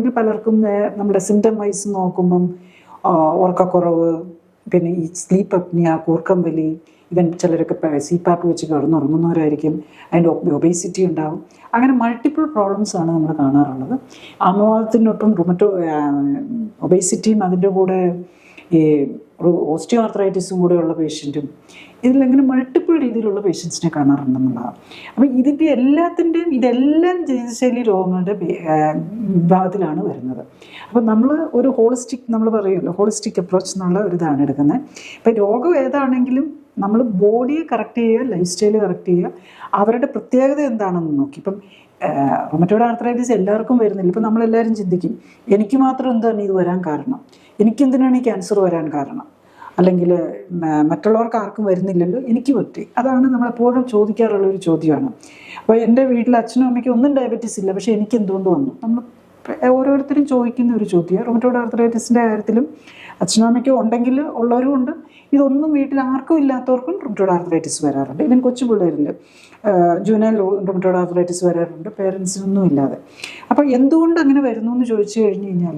ഇത് പലർക്കും നമ്മുടെ സിംറ്റം വൈസ് നോക്കുമ്പം ഉറക്കക്കുറവ്, പിന്നെ ഈ സ്ലീപ്പ് അപ്നിയ, കൂർക്കം വലി, ഇവൻ ചിലരൊക്കെ CPAP വെച്ച് കിടന്നുറങ്ങുന്നവരായിരിക്കും. അതിൻ്റെ ഒബേസിറ്റി ഉണ്ടാവും. അങ്ങനെ മൾട്ടിപ്പിൾ പ്രോബ്ലംസ് ആണ് നമ്മൾ കാണാറുള്ളത്. ആമവാദത്തിനൊപ്പം ഒബേസിറ്റിയും അതിൻ്റെ കൂടെ ഈ ഓസ്റ്റിയോ ആർത്രൈറ്റിസും കൂടെയുള്ള പേഷ്യൻറ്റും, ഇതിലങ്ങനെ മൾട്ടിപ്പിൾ രീതിയിലുള്ള പേഷ്യൻസിനെ കാണാറുണ്ടെന്നുള്ളതാണ്. അപ്പം ഇതിൻ്റെ എല്ലാത്തിൻ്റെയും ഇതെല്ലാം ജീവിതശൈലി രോഗങ്ങളുടെ വിഭാഗത്തിലാണ് വരുന്നത്. അപ്പം നമ്മൾ ഒരു നമ്മൾ പറയുമല്ലോ ഹോളിസ്റ്റിക് അപ്രോച്ച് എന്നുള്ള ഒരു ഇതാണ് എടുക്കുന്നത്. ഇപ്പം രോഗം ഏതാണെങ്കിലും നമ്മൾ ബോഡിയെ കറക്റ്റ് ചെയ്യുക, ലൈഫ് സ്റ്റൈല് കറക്റ്റ് ചെയ്യുക, അവരുടെ പ്രത്യേകത എന്താണെന്ന് നോക്കി. ഇപ്പം റൊമറ്റോയ്ഡ് ആർത്രൈറ്റിസ് എല്ലാവർക്കും വരുന്നില്ല. ഇപ്പം നമ്മളെല്ലാവരും ചിന്തിക്കും, എനിക്ക് മാത്രം എന്താണ് ഇത് വരാൻ കാരണം, എനിക്കെന്തിനാണ് ഈ ക്യാൻസർ വരാൻ കാരണം, അല്ലെങ്കിൽ മറ്റുള്ളവർക്ക് ആർക്കും വരുന്നില്ലല്ലോ, എനിക്ക് പറ്റി. അതാണ് നമ്മളെപ്പോഴും ചോദിക്കാറുള്ളൊരു ചോദ്യമാണ്. അപ്പോൾ എൻ്റെ വീട്ടിൽ അച്ഛനും അമ്മയ്ക്കും ഒന്നും ഡയബറ്റീസ് ഇല്ല, പക്ഷേ എനിക്ക് എന്തുകൊണ്ട് വന്നു? നമ്മൾ ഓരോരുത്തരും ചോദിക്കുന്ന ഒരു ചോദ്യം. റൊമറ്റോയ്ഡ് ആർത്രൈറ്റിസിൻ്റെ കാര്യത്തിലും അച്ഛനും അമ്മയ്ക്കും ഉണ്ടെങ്കിൽ ഉള്ളവരും ഉണ്ട്, ഇതൊന്നും വീട്ടിൽ ആർക്കും ഇല്ലാത്തവർക്കും റൊമറ്റോയ്ഡ് ആർത്രൈറ്റിസ് വരാറുണ്ട്. ഇവൻ കൊച്ചു പിള്ളേരിൽ ജൂനൈൽ റൊമറ്റോയ്ഡ് ആർത്രൈറ്റിസ് വരാറുണ്ട്, പേരൻസിനൊന്നും ഇല്ലാതെ. അപ്പോൾ എന്തുകൊണ്ട് അങ്ങനെ വരുന്നു എന്ന് ചോദിച്ചു കഴിഞ്ഞ് കഴിഞ്ഞാൽ